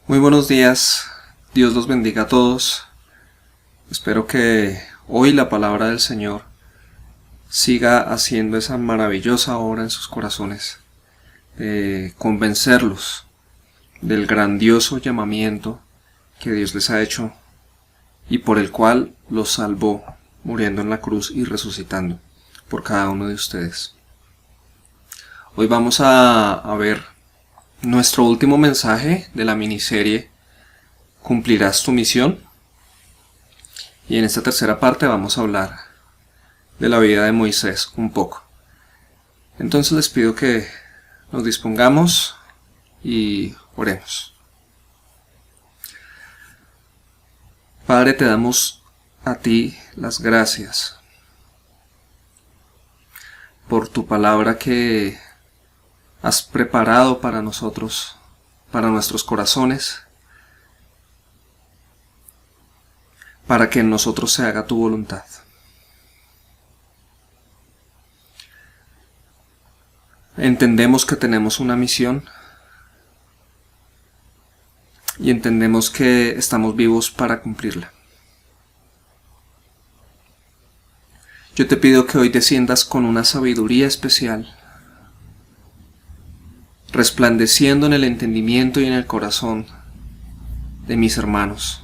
Muy buenos días, Dios los bendiga a todos. Espero que hoy la palabra del Señor siga haciendo esa maravillosa obra en sus corazones, de convencerlos del grandioso llamamiento que Dios les ha hecho y por el cual los salvó muriendo en la cruz y resucitando por cada uno de ustedes. Hoy vamos a ver nuestro último mensaje de la miniserie ¿Cumplirás tu misión? Y en esta tercera parte vamos a hablar de la vida de Moisés un poco. Entonces les pido que nos dispongamos y oremos. Padre, te damos a ti las gracias por tu palabra que has preparado para nosotros, para nuestros corazones, para que en nosotros se haga tu voluntad. Entendemos que tenemos una misión y entendemos que estamos vivos para cumplirla. Yo te pido que hoy desciendas con una sabiduría especial, resplandeciendo en el entendimiento y en el corazón de mis hermanos,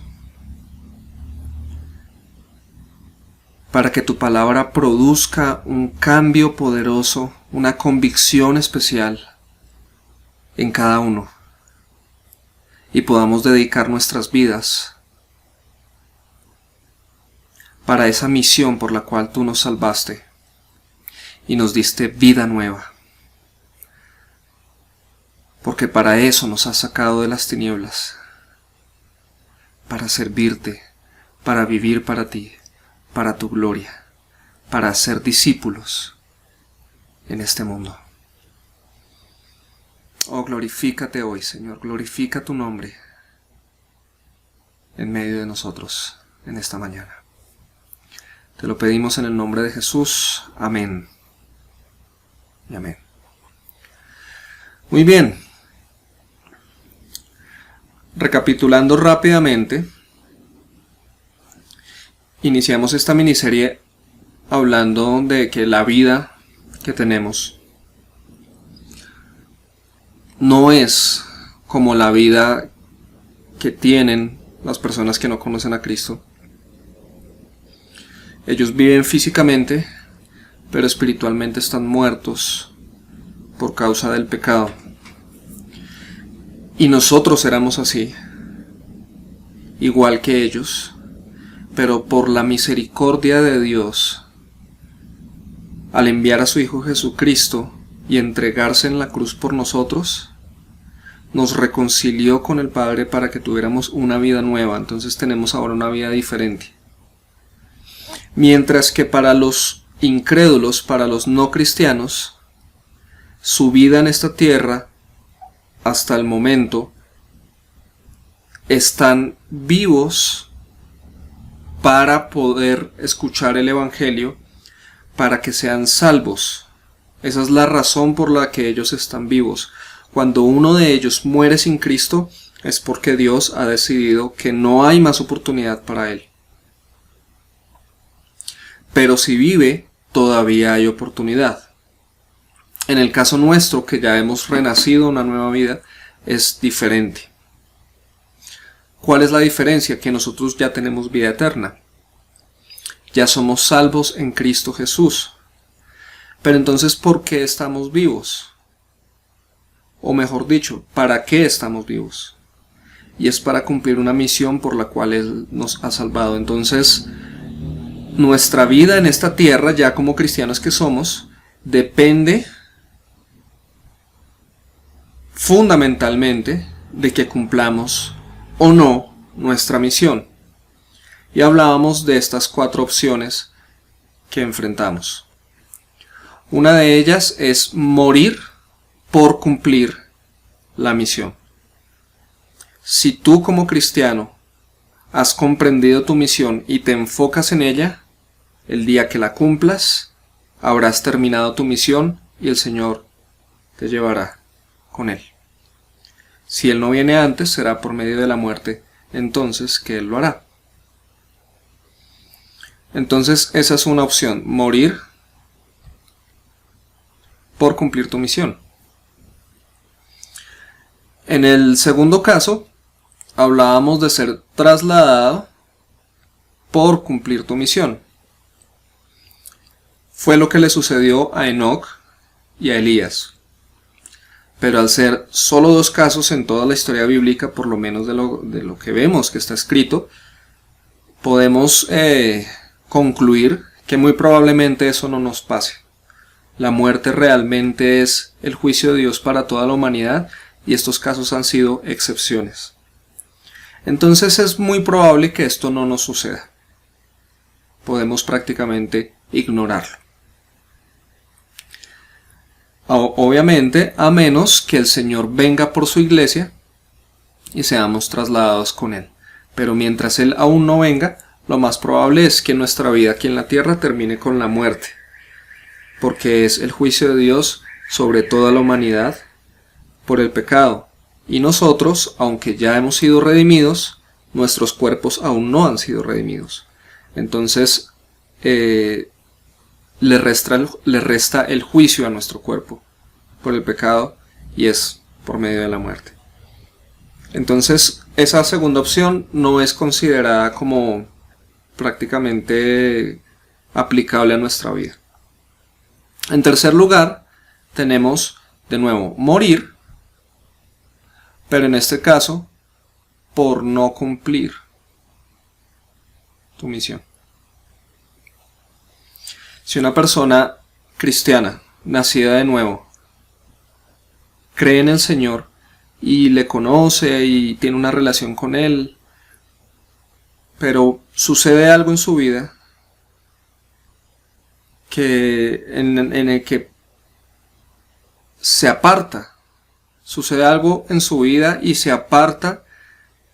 para que tu palabra produzca un cambio poderoso, una convicción especial en cada uno, y podamos dedicar nuestras vidas para esa misión por la cual tú nos salvaste y nos diste vida nueva. Porque para eso nos has sacado de las tinieblas, para servirte, para vivir para ti, para tu gloria, para ser discípulos en este mundo. Oh, glorifícate hoy, Señor, glorifica tu nombre en medio de nosotros en esta mañana. Te lo pedimos en el nombre de Jesús. Amén. Y amén. Muy bien. Recapitulando rápidamente, iniciamos esta miniserie hablando de que la vida que tenemos no es como la vida que tienen las personas que no conocen a Cristo. Ellos viven físicamente, pero espiritualmente están muertos por causa del pecado. Y nosotros éramos así, igual que ellos, pero por la misericordia de Dios, al enviar a su Hijo Jesucristo y entregarse en la cruz por nosotros, nos reconcilió con el Padre para que tuviéramos una vida nueva. Entonces tenemos ahora una vida diferente. Mientras que para los incrédulos, para los no cristianos, su vida en esta tierra hasta el momento están vivos para poder escuchar el Evangelio, para que sean salvos. Esa es la razón por la que ellos están vivos. Cuando uno de ellos muere sin Cristo, es porque Dios ha decidido que no hay más oportunidad para él. Pero si vive, todavía hay oportunidad. En el caso nuestro, que ya hemos renacido una nueva vida, es diferente. ¿Cuál es la diferencia? Que nosotros ya tenemos vida eterna. Ya somos salvos en Cristo Jesús. Pero entonces, ¿por qué estamos vivos? O mejor dicho, ¿para qué estamos vivos? Y es para cumplir una misión por la cual Él nos ha salvado. Entonces, nuestra vida en esta tierra, ya como cristianos que somos, depende fundamentalmente de que cumplamos o no nuestra misión. Y hablábamos de estas 4 opciones que enfrentamos. Una de ellas es morir por cumplir la misión. Si tú como cristiano has comprendido tu misión y te enfocas en ella, el día que la cumplas, habrás terminado tu misión y el Señor te llevará con Él. Si Él no viene antes, será por medio de la muerte entonces que Él lo hará. Entonces esa es una opción, morir por cumplir tu misión. En el segundo caso, hablábamos de ser trasladado por cumplir tu misión. Fue lo que le sucedió a Enoc y a Elías. Pero al ser solo dos casos en toda la historia bíblica, por lo menos de lo que vemos que está escrito, podemos concluir que muy probablemente eso no nos pase. La muerte realmente es el juicio de Dios para toda la humanidad y estos casos han sido excepciones. Entonces es muy probable que esto no nos suceda. Podemos prácticamente ignorarlo. Obviamente, a menos que el Señor venga por su iglesia y seamos trasladados con Él. Pero mientras Él aún no venga, lo más probable es que nuestra vida aquí en la tierra termine con la muerte, porque es el juicio de Dios sobre toda la humanidad por el pecado. Y nosotros, aunque ya hemos sido redimidos, nuestros cuerpos aún no han sido redimidos. Entonces, le resta el juicio a nuestro cuerpo por el pecado y es por medio de la muerte. Entonces esa segunda opción no es considerada como prácticamente aplicable a nuestra vida. En tercer lugar tenemos de nuevo morir, pero en este caso por no cumplir tu misión. Si una persona cristiana, nacida de nuevo, cree en el Señor y le conoce y tiene una relación con Él, pero sucede algo en su vida en el que se aparta, sucede algo en su vida y se aparta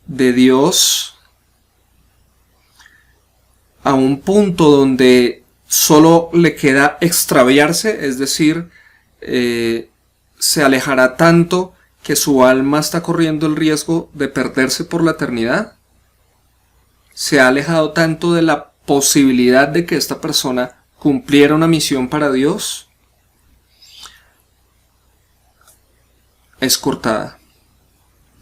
de Dios a un punto donde solo le queda extraviarse, es decir, se alejará tanto que su alma está corriendo el riesgo de perderse por la eternidad. Se ha alejado tanto de la posibilidad de que esta persona cumpliera una misión para Dios. Es cortada.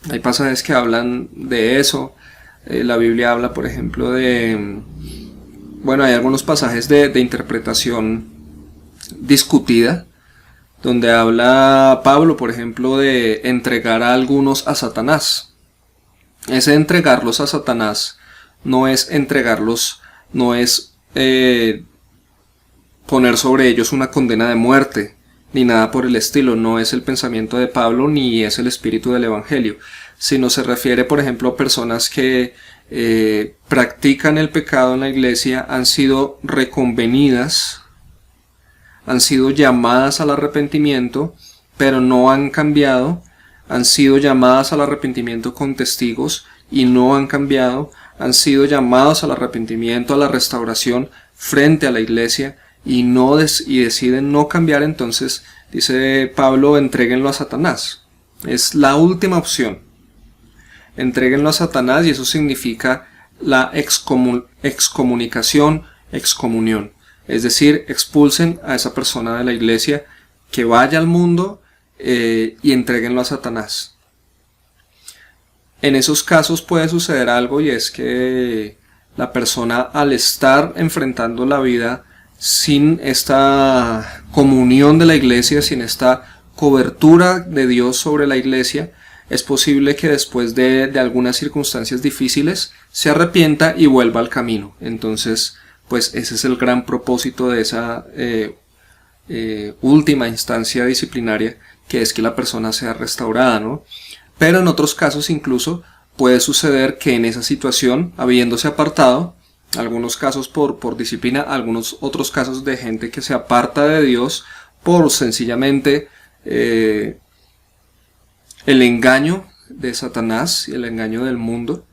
Hay pasajes que hablan de eso. La Biblia habla, por ejemplo, hay algunos pasajes de interpretación discutida, donde habla Pablo, por ejemplo, de entregar a algunos a Satanás. Ese entregarlos a Satanás no es entregarlos, no es poner sobre ellos una condena de muerte, ni nada por el estilo. No es el pensamiento de Pablo, ni es el espíritu del Evangelio, sino se refiere, por ejemplo, a personas que practican el pecado en la iglesia, han sido reconvenidas, han sido llamadas al arrepentimiento, pero no han cambiado, han sido llamadas al arrepentimiento con testigos y no han cambiado, han sido llamados al arrepentimiento, a la restauración frente a la iglesia y deciden no cambiar. entonces dice Pablo, entréguenlo a Satanás. Es la última opción. Entréguenlo a Satanás y eso significa la excomunicación, excomunión. Es decir, expulsen a esa persona de la iglesia, que vaya al mundo y entréguenlo a Satanás. En esos casos puede suceder algo, y es que la persona, al estar enfrentando la vida sin esta comunión de la iglesia, sin esta cobertura de Dios sobre la iglesia, es posible que después de algunas circunstancias difíciles se arrepienta y vuelva al camino. Entonces, pues ese es el gran propósito de esa última instancia disciplinaria, que es que la persona sea restaurada, ¿no? Pero en otros casos incluso puede suceder que en esa situación, habiéndose apartado, algunos casos por disciplina, algunos otros casos de gente que se aparta de Dios por sencillamente el engaño de Satanás y el engaño del mundo.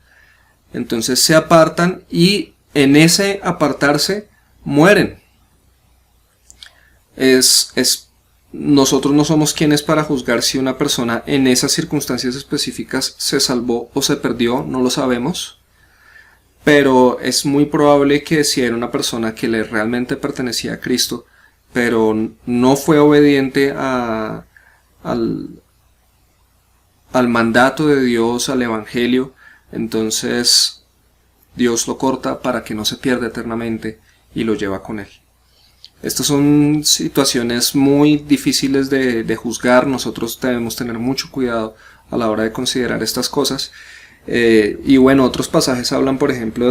Entonces se apartan y en ese apartarse mueren. Es nosotros no somos quienes para juzgar si una persona en esas circunstancias específicas se salvó o se perdió, no lo sabemos. Pero es muy probable que si era una persona que le realmente pertenecía a Cristo, pero no fue obediente al mandato de Dios, al Evangelio, entonces Dios lo corta para que no se pierda eternamente y lo lleva con él. Estas son situaciones muy difíciles de juzgar. Nosotros debemos tener mucho cuidado a la hora de considerar estas cosas. Y bueno, otros pasajes hablan, por ejemplo,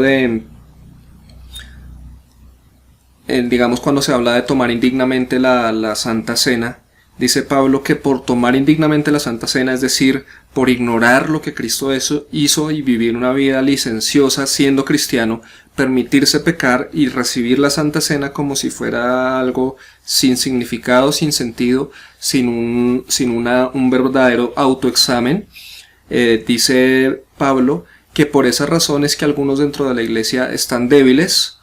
digamos, cuando se habla de tomar indignamente la Santa Cena, dice Pablo que por tomar indignamente la Santa Cena, es decir, por ignorar lo que Cristo hizo y vivir una vida licenciosa siendo cristiano, permitirse pecar y recibir la Santa Cena como si fuera algo sin significado, sin sentido, sin un verdadero autoexamen. Dice Pablo que por esas razones que algunos dentro de la iglesia están débiles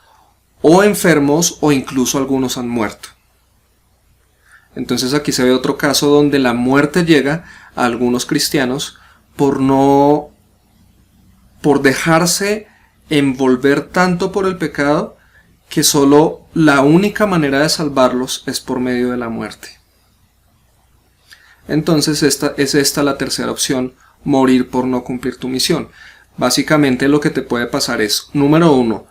o enfermos o incluso algunos han muerto. Entonces aquí se ve otro caso donde la muerte llega a algunos cristianos por dejarse envolver tanto por el pecado que solo la única manera de salvarlos es por medio de la muerte. Entonces es esta la tercera opción, morir por no cumplir tu misión. Básicamente lo que te puede pasar es, número 1,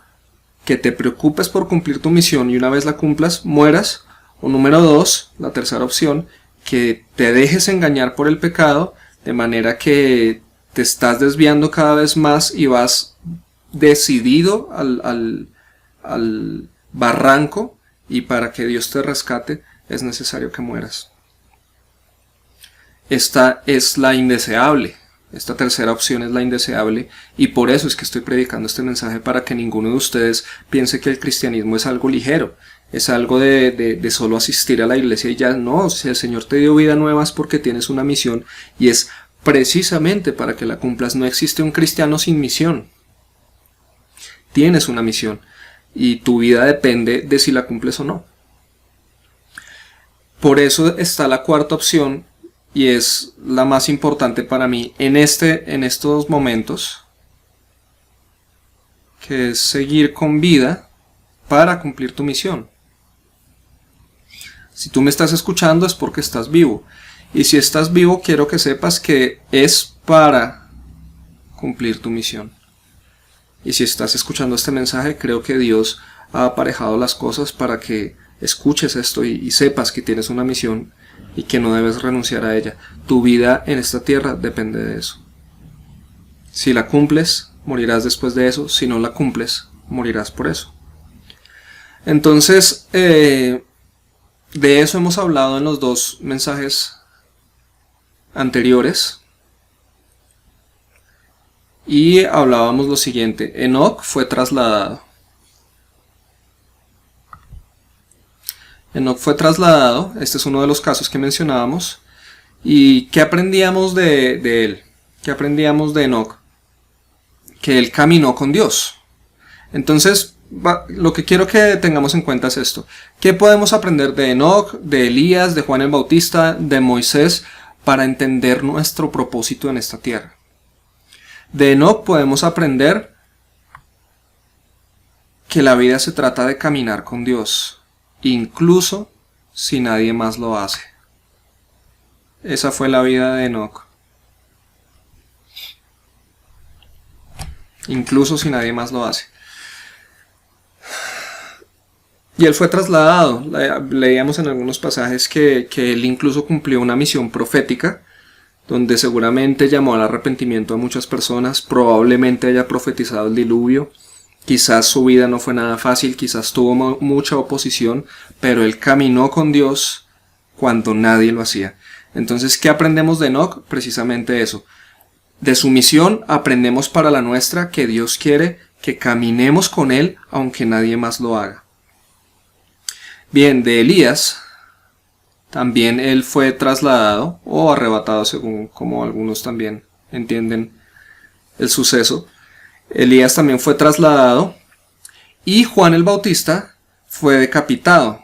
que te preocupes por cumplir tu misión y una vez la cumplas, mueras. O número 2, la tercera opción, que te dejes engañar por el pecado, de manera que te estás desviando cada vez más y vas decidido al barranco, y para que Dios te rescate es necesario que mueras. Esta es la indeseable. Esta tercera opción es la indeseable, y por eso es que estoy predicando este mensaje, para que ninguno de ustedes piense que el cristianismo es algo ligero, es algo de solo asistir a la iglesia y ya. No, si el Señor te dio vida nueva es porque tienes una misión, y es precisamente para que la cumplas. No existe un cristiano sin misión. Tienes una misión, y tu vida depende de si la cumples o no. Por eso está la cuarta opción, y es la más importante para mí en estos momentos, que es seguir con vida para cumplir tu misión. Si tú me estás escuchando es porque estás vivo, y si estás vivo quiero que sepas que es para cumplir tu misión. Y si estás escuchando este mensaje, creo que Dios ha aparejado las cosas para que escuches esto y sepas que tienes una misión y que no debes renunciar a ella. Tu vida en esta tierra depende de eso. Si la cumples, morirás después de eso. Si no la cumples, morirás por eso. Entonces, de eso hemos hablado en los 2 mensajes anteriores. Y hablábamos lo siguiente: Enoc fue trasladado. Enoc fue trasladado, este es uno de los casos que mencionábamos. ¿Y qué aprendíamos de él? ¿Qué aprendíamos de Enoc? Que él caminó con Dios. Entonces, lo que quiero que tengamos en cuenta es esto. ¿Qué podemos aprender de Enoc, de Elías, de Juan el Bautista, de Moisés, para entender nuestro propósito en esta tierra? De Enoc podemos aprender que la vida se trata de caminar con Dios, incluso si nadie más lo hace. Esa fue la vida de Enoc. Incluso si nadie más lo hace. Y él fue trasladado. Leíamos en algunos pasajes que él incluso cumplió una misión profética, donde seguramente llamó al arrepentimiento a muchas personas. Probablemente haya profetizado el diluvio. Quizás su vida no fue nada fácil, quizás tuvo mucha oposición, pero él caminó con Dios cuando nadie lo hacía. Entonces, ¿qué aprendemos de Enoc? Precisamente eso. De su misión aprendemos para la nuestra que Dios quiere que caminemos con Él aunque nadie más lo haga. Bien, de Elías, también él fue trasladado o arrebatado, según como algunos también entienden el suceso. Elías también fue trasladado, y Juan el Bautista fue decapitado.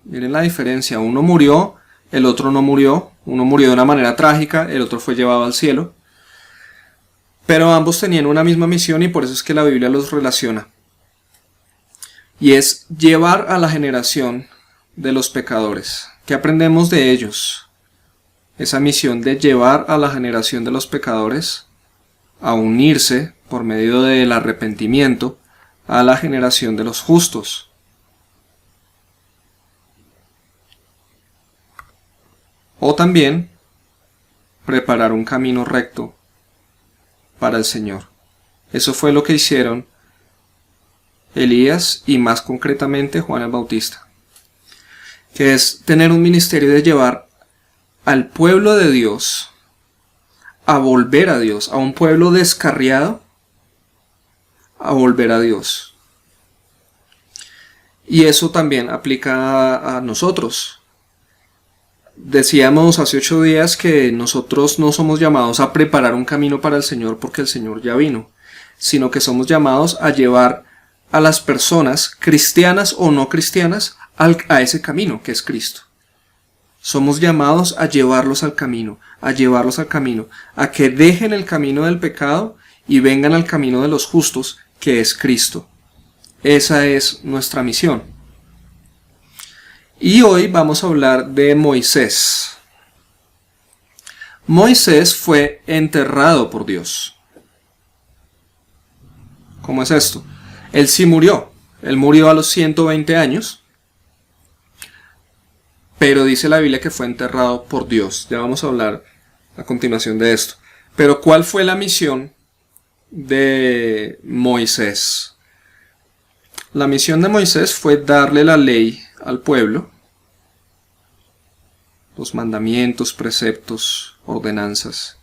Miren la diferencia, uno murió el otro no murió, uno murió de una manera trágica, el otro fue llevado al cielo, pero ambos tenían una misma misión y por eso es que la Biblia los relaciona. Y es llevar a la generación de los pecadores. ¿Qué aprendemos de ellos? Esa misión de llevar a la generación de los pecadores a unirse por medio del arrepentimiento a la generación de los justos. O también preparar un camino recto para el Señor. Eso fue lo que hicieron Elías y más concretamente Juan el Bautista, que es tener un ministerio de llevar al pueblo de Dios a volver a Dios, a un pueblo descarriado a volver a Dios. Y eso también aplica a nosotros. Decíamos hace 8 días que nosotros no somos llamados a preparar un camino para el Señor porque el Señor ya vino, sino que somos llamados a llevar a las personas, cristianas o no cristianas, a ese camino que es Cristo. Somos llamados a llevarlos al camino, a que dejen el camino del pecado y vengan al camino de los justos, que es Cristo. Esa es nuestra misión. Y hoy vamos a hablar de Moisés. Moisés fue enterrado por Dios. ¿Cómo es esto? Él sí murió. Él murió a los 120 años. Pero dice la Biblia que fue enterrado por Dios. Ya vamos a hablar a continuación de esto. Pero ¿cuál fue la misión de Moisés? La misión de Moisés fue darle la ley al pueblo, los mandamientos, preceptos, ordenanzas.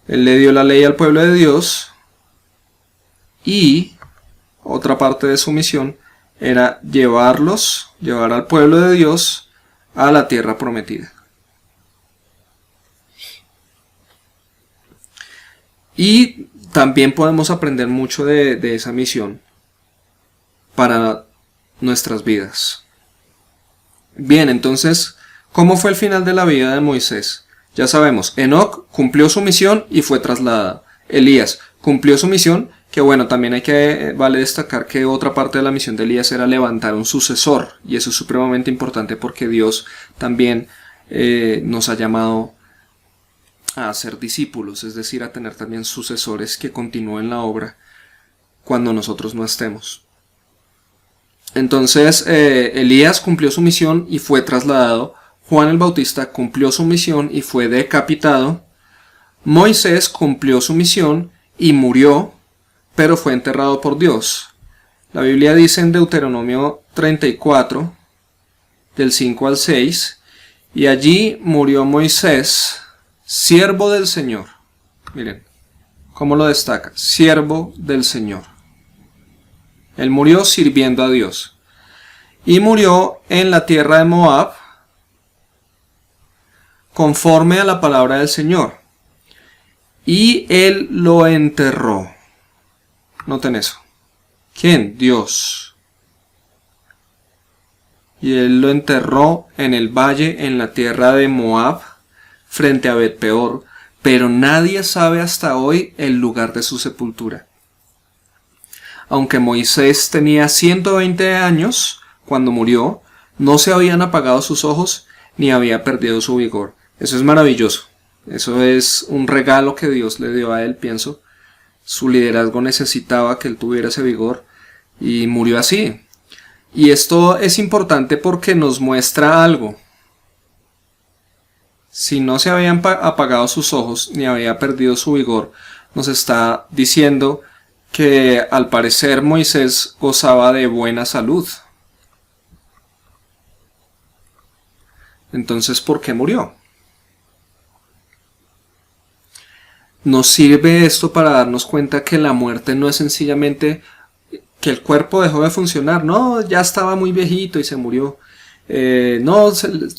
Él le dio la ley al pueblo de Dios y otra parte de su misión era llevar al pueblo de Dios a la tierra prometida. Y también podemos aprender mucho de esa misión para nuestras vidas. Bien, entonces, ¿cómo fue el final de la vida de Moisés? Ya sabemos, Enoc cumplió su misión y fue trasladado. Elías cumplió su misión, que bueno, también vale destacar que otra parte de la misión de Elías era levantar un sucesor, y eso es supremamente importante porque Dios también nos ha llamado a ser discípulos, es decir, a tener también sucesores que continúen la obra cuando nosotros no estemos. Entonces, Elías cumplió su misión y fue trasladado. Juan el Bautista cumplió su misión y fue decapitado. Moisés cumplió su misión y murió, pero fue enterrado por Dios. La Biblia dice en Deuteronomio 34, del 5 al 6, y allí murió Moisés, siervo del Señor. Miren cómo lo destaca, siervo del Señor. Él murió sirviendo a Dios. Y murió en la tierra de Moab, conforme a la palabra del Señor. Y él lo enterró. Noten eso. ¿Quién? Dios. Y él lo enterró en el valle, en la tierra de Moab, frente a Bet-peor, pero nadie sabe hasta hoy el lugar de su sepultura. Aunque Moisés tenía 120 años cuando murió, no se habían apagado sus ojos ni había perdido su vigor. Eso es maravilloso. Eso es un regalo que Dios le dio a él, pienso. Su liderazgo necesitaba que él tuviera ese vigor y murió así. Y esto es importante porque nos muestra algo. Si no se habían apagado sus ojos ni había perdido su vigor, nos está diciendo que al parecer Moisés gozaba de buena salud. Entonces, ¿por qué murió? Nos sirve esto para darnos cuenta que la muerte no es sencillamente que el cuerpo dejó de funcionar. No, ya estaba muy viejito y se murió. No,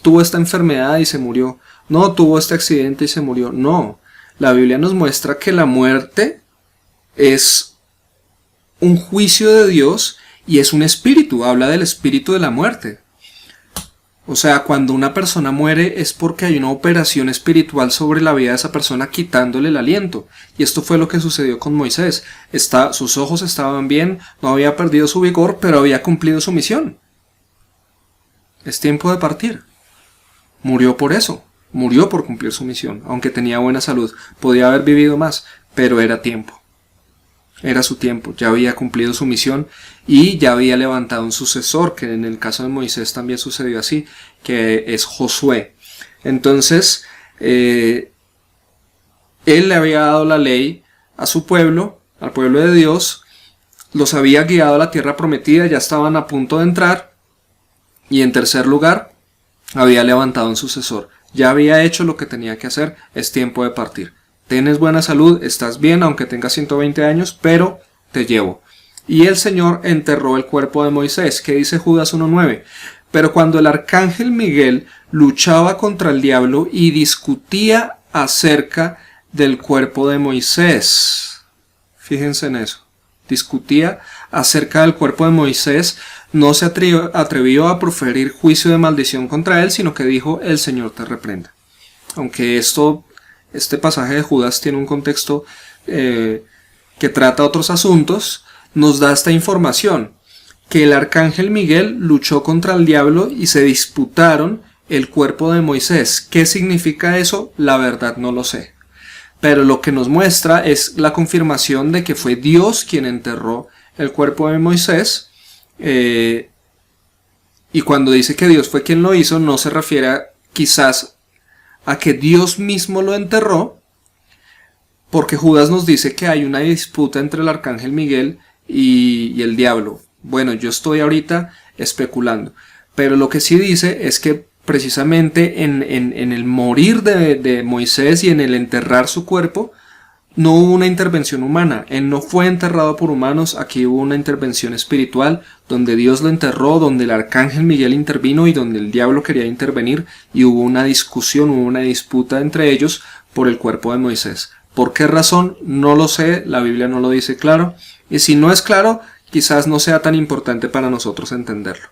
tuvo esta enfermedad y se murió. No, tuvo este accidente y se murió. No, la Biblia nos muestra que la muerte es un juicio de Dios y es un espíritu. Habla del espíritu de la muerte. O sea, cuando una persona muere es porque hay una operación espiritual sobre la vida de esa persona quitándole el aliento. Y esto fue lo que sucedió con Moisés. Sus ojos estaban bien, no había perdido su vigor, pero había cumplido su misión. Es tiempo de partir. Murió por eso. Murió por cumplir su misión. Aunque tenía buena salud, podía haber vivido más, pero era tiempo. Era su tiempo, ya había cumplido su misión y ya había levantado un sucesor, que en el caso de Moisés también sucedió así, que es Josué. Entonces, él le había dado la ley a su pueblo, al pueblo de Dios, los había guiado a la tierra prometida, ya estaban a punto de entrar, y en tercer lugar, había levantado un sucesor. Ya había hecho lo que tenía que hacer, es tiempo de partir. Tienes buena salud, estás bien, aunque tengas 120 años, pero te llevo. Y el Señor enterró el cuerpo de Moisés, que dice Judas 1:9. Pero cuando el arcángel Miguel luchaba contra el diablo y discutía acerca del cuerpo de Moisés, fíjense en eso, discutía acerca del cuerpo de Moisés, no se atrevió a proferir juicio de maldición contra él, sino que dijo, el Señor te reprenda. Aunque este pasaje de Judas tiene un contexto que trata otros asuntos, nos da esta información, que el arcángel Miguel luchó contra el diablo y se disputaron el cuerpo de Moisés. ¿Qué significa eso? La verdad no lo sé. Pero lo que nos muestra es la confirmación de que fue Dios quien enterró el cuerpo de Moisés. Y cuando dice que Dios fue quien lo hizo, no se refiere quizás a que Dios mismo lo enterró, porque Judas nos dice que hay una disputa entre el arcángel Miguel y el diablo. Bueno, yo estoy ahorita especulando, pero lo que sí dice es que precisamente en el morir de Moisés y en el enterrar su cuerpo, no hubo una intervención humana. Él no fue enterrado por humanos, aquí hubo una intervención espiritual, donde Dios lo enterró, donde el arcángel Miguel intervino y donde el diablo quería intervenir, y hubo una discusión, hubo una disputa entre ellos por el cuerpo de Moisés. ¿Por qué razón? No lo sé, la Biblia no lo dice claro, y si no es claro, quizás no sea tan importante para nosotros entenderlo.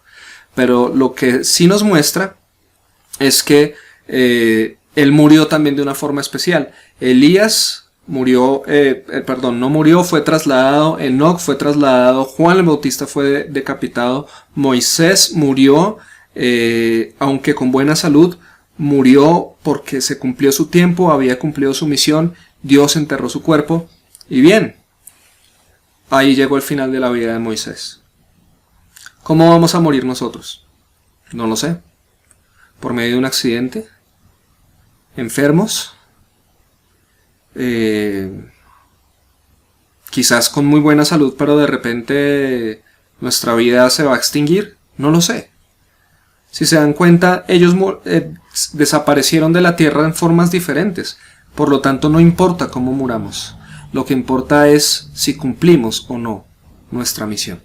Pero lo que sí nos muestra es que él murió también de una forma especial. Elías murió, no murió, fue trasladado, Enoc fue trasladado, Juan el Bautista fue decapitado, Moisés murió, aunque con buena salud, murió porque se cumplió su tiempo, había cumplido su misión, Dios enterró su cuerpo, y bien, ahí llegó el final de la vida de Moisés. ¿Cómo vamos a morir nosotros? No lo sé. ¿Por medio de un accidente? ¿Enfermos? Quizás con muy buena salud, pero de repente nuestra vida se va a extinguir, no lo sé. Si se dan cuenta, ellos desaparecieron de la tierra en formas diferentes, por lo tanto no importa cómo muramos, lo que importa es si cumplimos o no nuestra misión.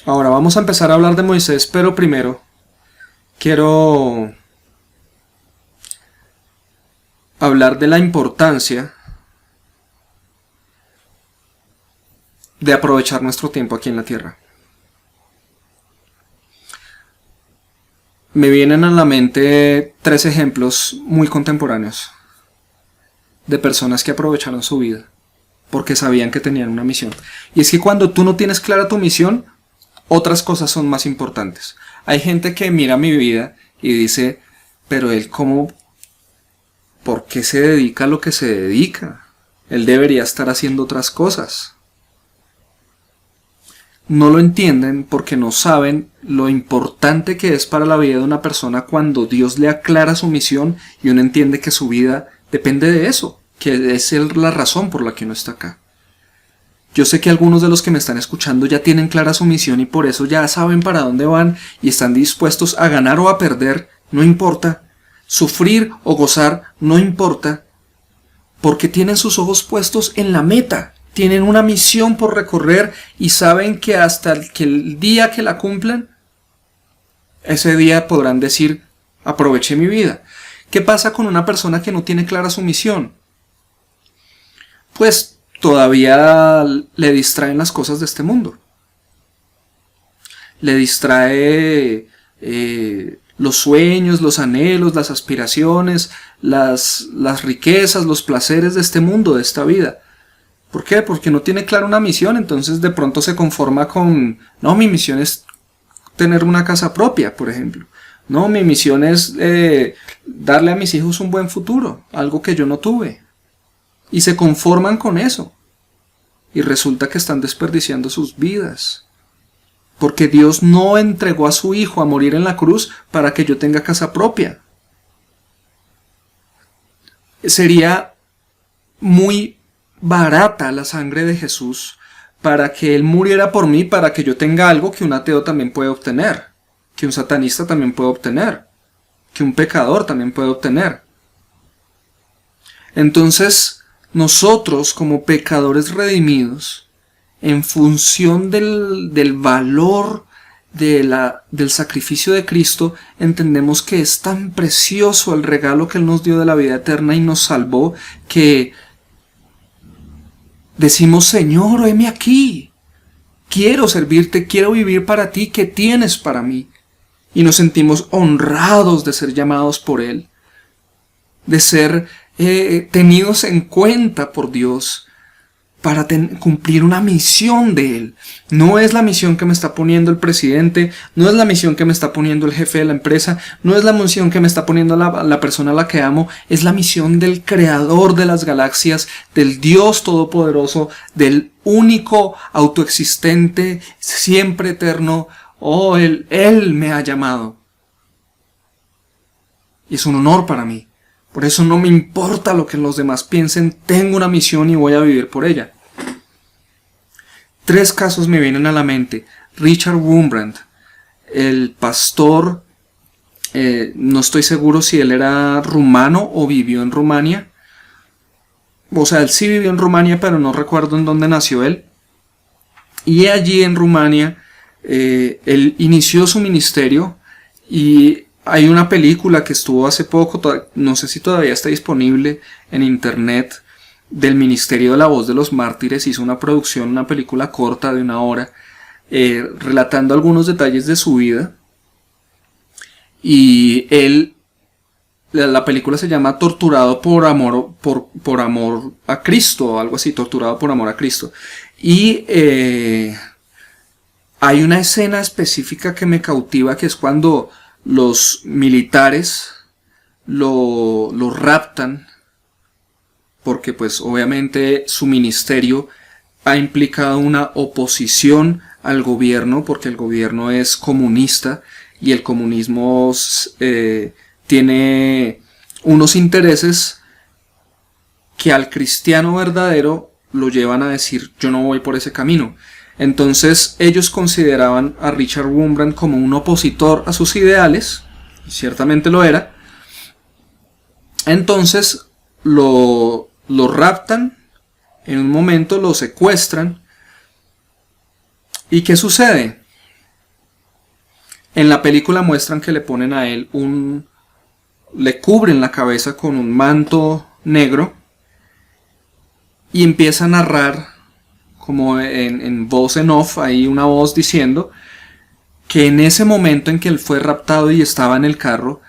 Ahora vamos a empezar a hablar de Moisés, pero primero quiero hablar de la importancia de aprovechar nuestro tiempo aquí en la tierra. Me vienen a la mente 3 ejemplos muy contemporáneos de personas que aprovecharon su vida porque sabían que tenían una misión. Y es que cuando tú no tienes clara tu misión, otras cosas son más importantes. Hay gente que mira mi vida y dice, pero él ¿por qué se dedica a lo que se dedica? Él debería estar haciendo otras cosas. No lo entienden porque no saben lo importante que es para la vida de una persona cuando Dios le aclara su misión y uno entiende que su vida depende de eso, que es la razón por la que uno está acá. Yo sé que algunos de los que me están escuchando ya tienen clara su misión y por eso ya saben para dónde van y están dispuestos a ganar o a perder, no importa. Sufrir o gozar, no importa. Porque tienen sus ojos puestos en la meta. Tienen una misión por recorrer y saben que hasta el día que la cumplan, ese día podrán decir, aproveché mi vida. ¿Qué pasa con una persona que no tiene clara su misión? Pues todavía le distraen las cosas de este mundo. le distrae los sueños, los anhelos, las aspiraciones, las riquezas, los placeres de este mundo, de esta vida. ¿Por qué? Porque no tiene clara una misión, entonces de pronto se conforma con, no, mi misión es tener una casa propia, por ejemplo. No, mi misión es darle a mis hijos un buen futuro, algo que yo no tuve. Y se conforman con eso. Y resulta que están desperdiciando sus vidas. Porque Dios no entregó a su Hijo a morir en la cruz para que yo tenga casa propia. Sería muy barata la sangre de Jesús para que Él muriera por mí, para que yo tenga algo que un ateo también puede obtener, que un satanista también puede obtener, que un pecador también puede obtener. Entonces, nosotros como pecadores redimidos, en función del valor del sacrificio de Cristo, entendemos que es tan precioso el regalo que Él nos dio de la vida eterna y nos salvó, que decimos, Señor, heme aquí, quiero servirte, quiero vivir para ti, ¿qué tienes para mí? Y nos sentimos honrados de ser llamados por Él, de ser tenidos en cuenta por Dios, para cumplir una misión de Él. No es la misión que me está poniendo el presidente, no es la misión que me está poniendo el jefe de la empresa, no es la misión que me está poniendo la persona a la que amo, es la misión del Creador de las galaxias, del Dios Todopoderoso, del único autoexistente, siempre eterno. Oh, Él me ha llamado. Y es un honor para mí. Por eso no me importa lo que los demás piensen, tengo una misión y voy a vivir por ella. 3 casos me vienen a la mente. Richard Wurmbrand, el pastor, no estoy seguro si él era rumano o vivió en Rumania. O sea, él sí vivió en Rumania, pero no recuerdo en dónde nació él. Y allí en Rumania, él inició su ministerio y hay una película que estuvo hace poco, no sé si todavía está disponible en internet, del Ministerio de la Voz de los Mártires. Hizo una producción, una película corta de 1 hora, relatando algunos detalles de su vida. Y la película se llama Torturado por amor a Cristo, o algo así, Torturado por amor a Cristo. Y hay una escena específica que me cautiva, que es cuando los militares lo raptan, porque pues obviamente su ministerio ha implicado una oposición al gobierno, porque el gobierno es comunista y el comunismo tiene unos intereses que al cristiano verdadero lo llevan a decir, yo no voy por ese camino. Entonces ellos consideraban a Richard Wurmbrand como un opositor a sus ideales, y ciertamente lo era. Entonces lo raptan, en un momento lo secuestran. ¿Y qué sucede? En la película muestran que le ponen a él le cubren la cabeza con un manto negro y empieza a narrar, como en voz en off, hay una voz diciendo que en ese momento en que él fue raptado y estaba en el carro,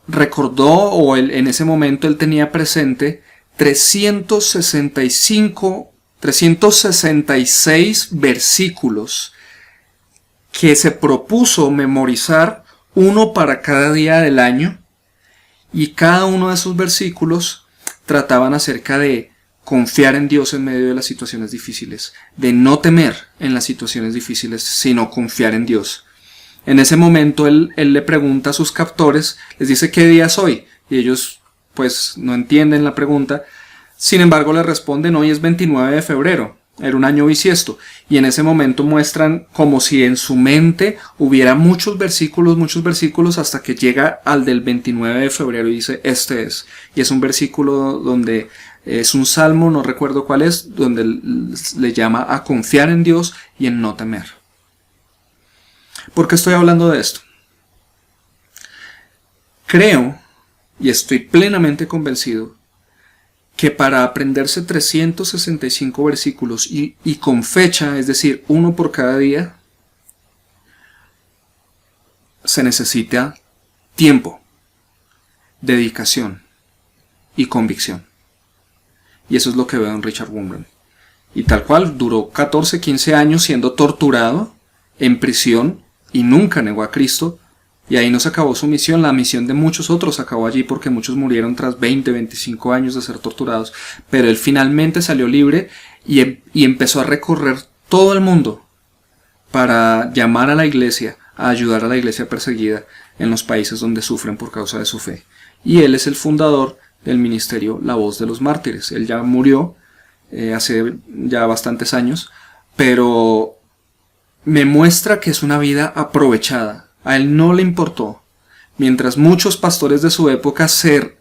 recordó, o en ese momento él tenía presente 366 versículos que se propuso memorizar, uno para cada día del año, y cada uno de esos versículos trataban acerca de confiar en Dios en medio de las situaciones difíciles, de no temer en las situaciones difíciles, sino confiar en Dios. En ese momento él le pregunta a sus captores, les dice ¿qué día es hoy? Y ellos pues no entienden la pregunta. Sin embargo le responden, hoy es 29 de febrero, era un año bisiesto. Y en ese momento muestran como si en su mente hubiera muchos versículos, hasta que llega al del 29 de febrero y dice, este es. Y es un versículo donde es un salmo, no recuerdo cuál es, donde le llama a confiar en Dios y en no temer. ¿Por qué estoy hablando de esto? Creo, y estoy plenamente convencido, que para aprenderse 365 versículos y con fecha, es decir, uno por cada día, se necesita tiempo, dedicación y convicción. Y eso es lo que veo en Richard Wurmbrand. Y tal cual, duró 14, 15 años siendo torturado en prisión y nunca negó a Cristo. Y ahí no se acabó su misión, la misión de muchos otros acabó allí porque muchos murieron tras 20, 25 años de ser torturados. Pero él finalmente salió libre y empezó a recorrer todo el mundo para llamar a la iglesia, a ayudar a la iglesia perseguida en los países donde sufren por causa de su fe. Y él es el fundador del ministerio La Voz de los Mártires. Él ya murió hace ya bastantes años, pero me muestra que es una vida aprovechada. A él no le importó. Mientras muchos pastores de su época se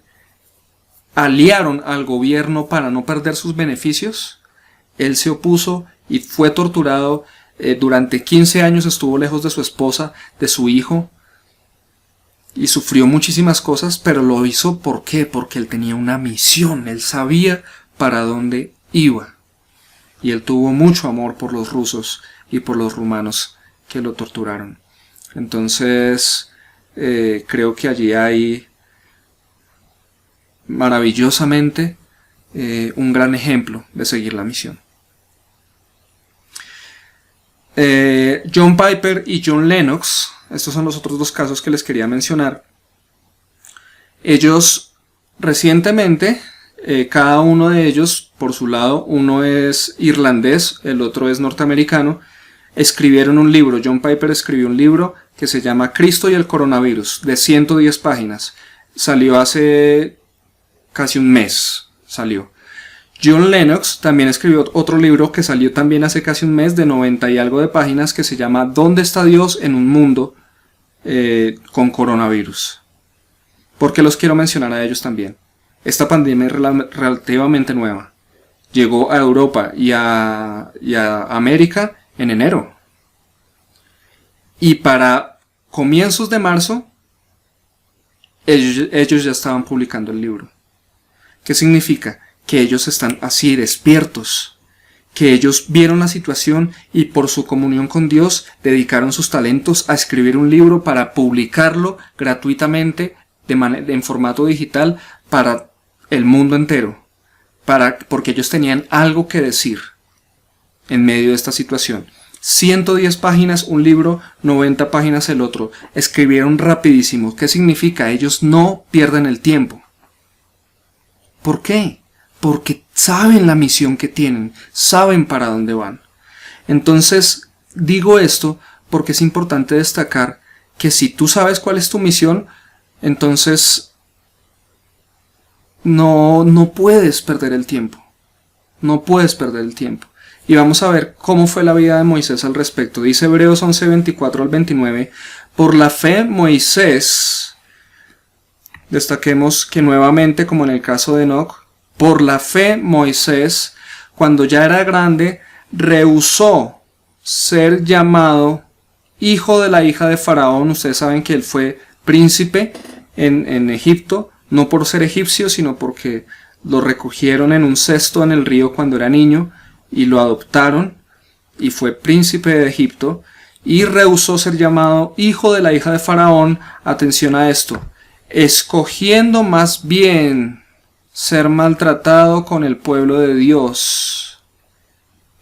aliaron al gobierno para no perder sus beneficios, él se opuso y fue torturado. Durante 15 años estuvo lejos de su esposa, de su hijo, y sufrió muchísimas cosas, pero lo hizo ¿por qué? Porque él tenía una misión, él sabía para dónde iba. Y él tuvo mucho amor por los rusos y por los rumanos que lo torturaron. Entonces, creo que allí hay maravillosamente un gran ejemplo de seguir la misión. John Piper y John Lennox, estos son los otros dos casos que les quería mencionar. Ellos recientemente, cada uno de ellos, por su lado, uno es irlandés, el otro es norteamericano, escribieron un libro. John Piper escribió un libro que se llama Cristo y el coronavirus, de 110 páginas. Salió hace casi un mes, salió. John Lennox también escribió otro libro que salió también hace casi un mes, de 90 y algo de páginas, que se llama ¿Dónde está Dios en un mundo con coronavirus? ¿Por qué los quiero mencionar a ellos también? Esta pandemia es relativamente nueva. Llegó a Europa y a América en enero. Y para comienzos de marzo, ellos ya estaban publicando el libro. ¿Qué significa? Que ellos están así despiertos, que ellos vieron la situación y por su comunión con Dios dedicaron sus talentos a escribir un libro para publicarlo gratuitamente en formato digital para el mundo entero, porque ellos tenían algo que decir en medio de esta situación. 110 páginas un libro, 90 páginas el otro. Escribieron rapidísimo. ¿Qué significa? Ellos no pierden el tiempo. ¿Por qué? Porque saben la misión que tienen, saben para dónde van. Entonces, digo esto porque es importante destacar que si tú sabes cuál es tu misión, entonces no puedes perder el tiempo. No puedes perder el tiempo. Y vamos a ver cómo fue la vida de Moisés al respecto. Dice Hebreos 11, 24 al 29. Por la fe Moisés, destaquemos que nuevamente, como en el caso de Enoc, por la fe Moisés, cuando ya era grande, rehusó ser llamado hijo de la hija de Faraón. Ustedes saben que él fue príncipe en Egipto, no por ser egipcio, sino porque lo recogieron en un cesto en el río cuando era niño y lo adoptaron y fue príncipe de Egipto, y rehusó ser llamado hijo de la hija de Faraón. Atención a esto, escogiendo más bien ser maltratado con el pueblo de Dios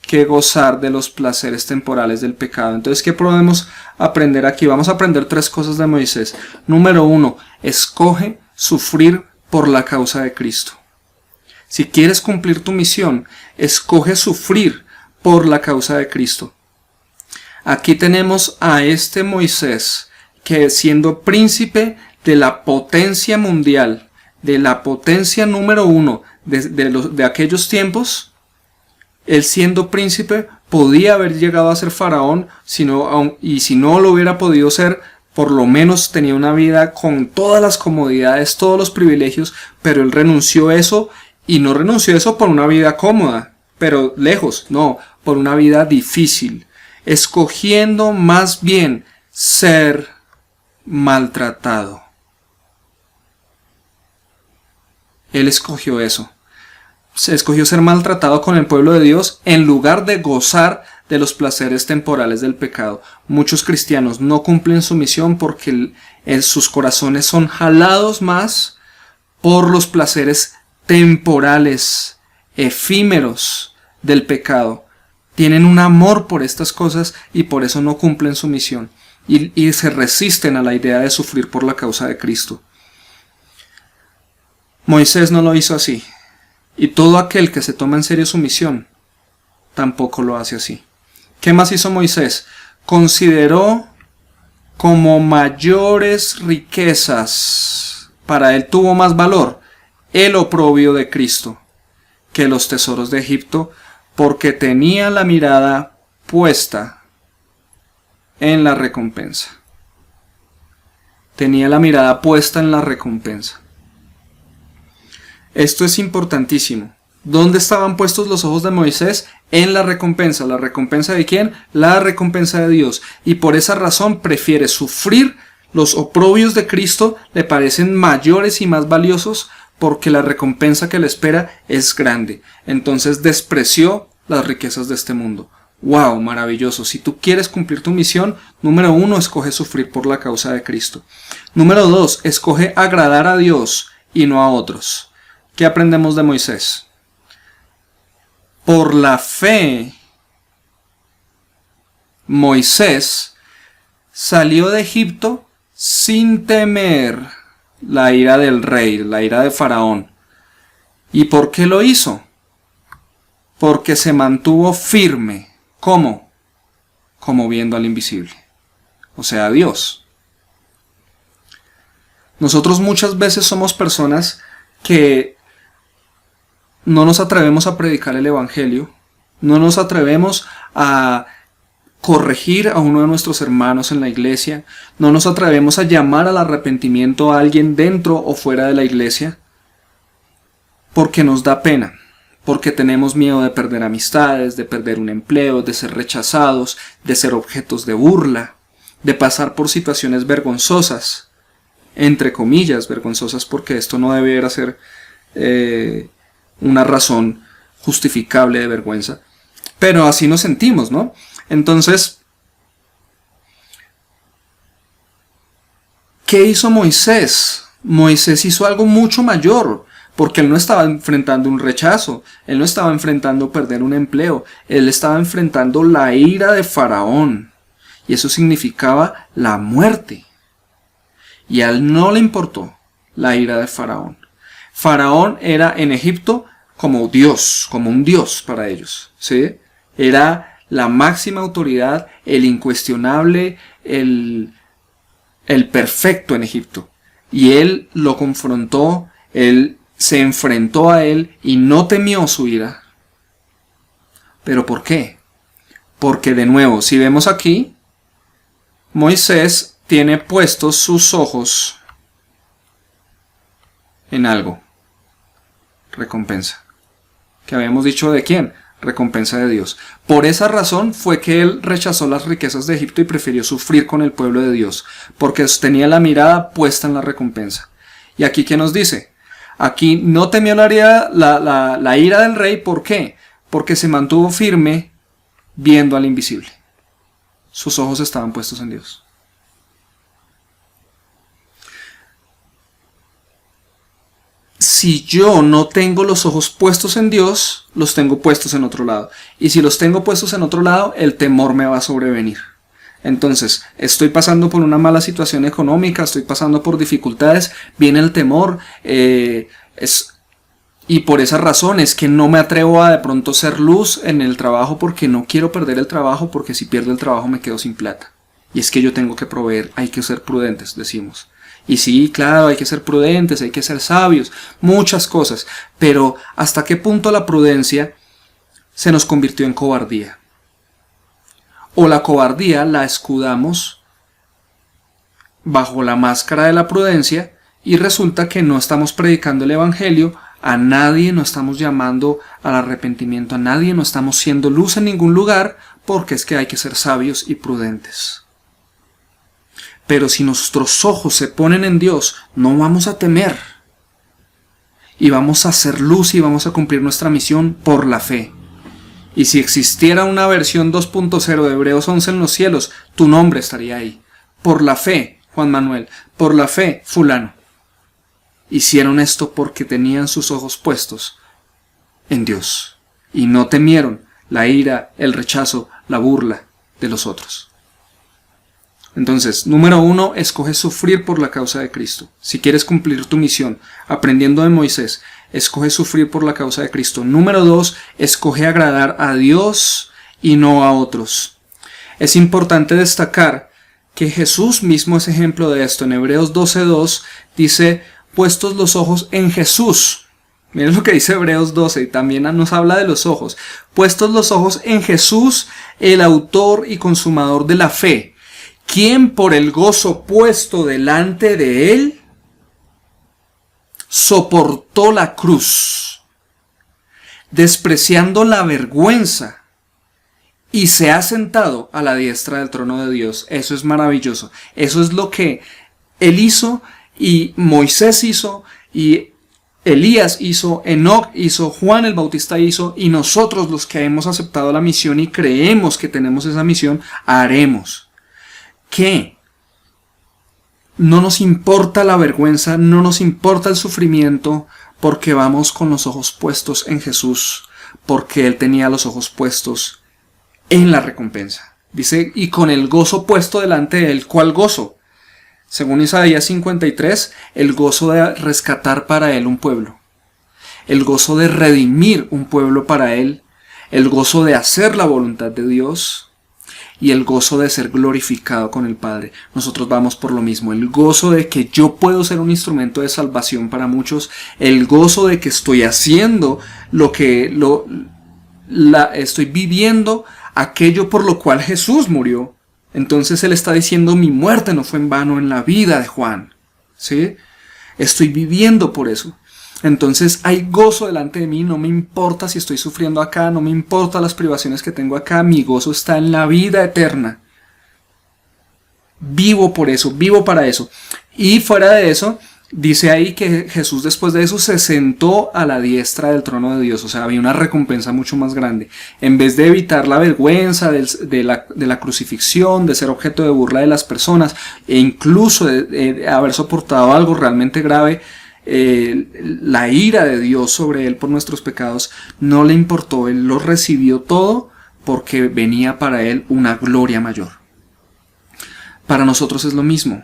que gozar de los placeres temporales del pecado. Entonces, ¿qué podemos aprender aquí? Vamos a aprender tres cosas de Moisés. Número 1, escoge sufrir por la causa de Cristo. Si quieres cumplir tu misión, escoge sufrir por la causa de Cristo. Aquí tenemos a este Moisés que, siendo príncipe de la potencia mundial, de la potencia número 1 de aquellos tiempos, él siendo príncipe podía haber llegado a ser faraón, y si no lo hubiera podido ser, por lo menos tenía una vida con todas las comodidades, todos los privilegios, pero él renunció a eso, y no renunció a eso por una vida cómoda, pero lejos, no, por una vida difícil, escogiendo más bien ser maltratado. Él escogió eso. se escogió ser maltratado con el pueblo de Dios en lugar de gozar de los placeres temporales del pecado. Muchos cristianos no cumplen su misión porque sus corazones son jalados más por los placeres temporales, efímeros del pecado. Tienen un amor por estas cosas y por eso no cumplen su misión y se resisten a la idea de sufrir por la causa de Cristo. Moisés no lo hizo así, y todo aquel que se toma en serio su misión tampoco lo hace así. ¿Qué más hizo Moisés? Consideró como mayores riquezas, para él tuvo más valor el oprobio de Cristo que los tesoros de Egipto, porque tenía la mirada puesta en la recompensa. Tenía la mirada puesta en la recompensa. Esto es importantísimo. ¿Dónde estaban puestos los ojos de Moisés? En la recompensa. ¿La recompensa de quién? La recompensa de Dios. Y por esa razón prefiere sufrir. Los oprobios de Cristo le parecen mayores y más valiosos porque la recompensa que le espera es grande. Entonces despreció las riquezas de este mundo. ¡Wow! Maravilloso. Si tú quieres cumplir tu misión, número 1, escoge sufrir por la causa de Cristo. Número 2, escoge agradar a Dios y no a otros. ¿Qué aprendemos de Moisés? Por la fe, Moisés salió de Egipto sin temer la ira del rey, la ira de Faraón. ¿Y por qué lo hizo? Porque se mantuvo firme. ¿Cómo? Como viendo al invisible, o sea, a Dios. Nosotros muchas veces somos personas que no nos atrevemos a predicar el evangelio, no nos atrevemos a corregir a uno de nuestros hermanos en la iglesia, no nos atrevemos a llamar al arrepentimiento a alguien dentro o fuera de la iglesia, porque nos da pena, porque tenemos miedo de perder amistades, de perder un empleo, de ser rechazados, de ser objetos de burla, de pasar por situaciones vergonzosas, entre comillas vergonzosas, porque esto no debiera ser una razón justificable de vergüenza, pero así nos sentimos, ¿no? Entonces, ¿qué hizo Moisés? Moisés hizo algo mucho mayor, porque él no estaba enfrentando un rechazo, él no estaba enfrentando perder un empleo, él estaba enfrentando la ira de Faraón, y eso significaba la muerte. Y a él no le importó la ira de Faraón. Faraón era en Egipto como Dios, como un Dios para ellos, ¿sí? Era la máxima autoridad, el incuestionable, el perfecto en Egipto. Y él lo confrontó, él se enfrentó a él y no temió su ira. ¿Pero por qué? Porque de nuevo, si vemos aquí, Moisés tiene puestos sus ojos en algo. Recompensa. ¿Que habíamos dicho de quién? Recompensa de Dios. Por esa razón fue que él rechazó las riquezas de Egipto y prefirió sufrir con el pueblo de Dios, porque tenía la mirada puesta en la recompensa. ¿Y aquí qué nos dice? Aquí no temió la ira del rey. ¿Por qué? Porque se mantuvo firme viendo al invisible. Sus ojos estaban puestos en Dios. Si yo no tengo los ojos puestos en Dios, los tengo puestos en otro lado. Y si los tengo puestos en otro lado, el temor me va a sobrevenir. Entonces, estoy pasando por una mala situación económica, estoy pasando por dificultades, viene el temor, y por esa razón es que no me atrevo a de pronto ser luz en el trabajo porque no quiero perder el trabajo, porque si pierdo el trabajo me quedo sin plata. Y es que yo tengo que proveer, hay que ser prudentes, decimos. Y sí, claro, hay que ser prudentes, hay que ser sabios, muchas cosas. Pero ¿hasta qué punto la prudencia se nos convirtió en cobardía? O la cobardía la escudamos bajo la máscara de la prudencia y resulta que no estamos predicando el evangelio, a nadie no estamos llamando al arrepentimiento, a nadie no estamos siendo luz en ningún lugar, porque es que hay que ser sabios y prudentes. Pero si nuestros ojos se ponen en Dios, no vamos a temer. y vamos a hacer luz y vamos a cumplir nuestra misión por la fe. Y si existiera una versión 2.0 de Hebreos 11 en los cielos, tu nombre estaría ahí. Por la fe, Juan Manuel, por la fe, fulano. Hicieron esto porque tenían sus ojos puestos en Dios y no temieron la ira, el rechazo, la burla de los otros. Entonces, número 1, escoge sufrir por la causa de Cristo. Si quieres cumplir tu misión, aprendiendo de Moisés, escoge sufrir por la causa de Cristo. Número 2, escoge agradar a Dios y no a otros. Es importante destacar que Jesús mismo es ejemplo de esto. En Hebreos 12:2 dice, puestos los ojos en Jesús. Miren lo que dice Hebreos 12 y también nos habla de los ojos. Puestos los ojos en Jesús, el autor y consumador de la fe, quien por el gozo puesto delante de él soportó la cruz, despreciando la vergüenza, y se ha sentado a la diestra del trono de Dios. Eso es maravilloso. Eso es lo que él hizo y Moisés hizo y Elías hizo, Enoc hizo, Juan el Bautista hizo, y nosotros los que hemos aceptado la misión y creemos que tenemos esa misión, haremos. ¿Qué? No nos importa la vergüenza, no nos importa el sufrimiento, porque vamos con los ojos puestos en Jesús, porque Él tenía los ojos puestos en la recompensa. Dice, y con el gozo puesto delante de Él. ¿Cuál gozo? Según Isaías 53, el gozo de rescatar para Él un pueblo, el gozo de redimir un pueblo para Él, el gozo de hacer la voluntad de Dios y el gozo de ser glorificado con el Padre. Nosotros vamos por lo mismo, el gozo de que yo puedo ser un instrumento de salvación para muchos, el gozo de que estoy haciendo estoy viviendo aquello por lo cual Jesús murió. Entonces Él está diciendo, mi muerte no fue en vano en la vida de Juan, ¿sí? Estoy viviendo por eso. Entonces hay gozo delante de mí, no me importa si estoy sufriendo acá, no me importa las privaciones que tengo acá, mi gozo está en la vida eterna. Vivo por eso, vivo para eso. Y fuera de eso, dice ahí que Jesús después de eso se sentó a la diestra del trono de Dios. O sea, había una recompensa mucho más grande. En vez de evitar la vergüenza de la crucifixión, de ser objeto de burla de las personas, e incluso de haber soportado algo realmente grave, la ira de Dios sobre Él por nuestros pecados, no le importó. Él lo recibió todo porque venía para Él una gloria mayor. Para nosotros es lo mismo.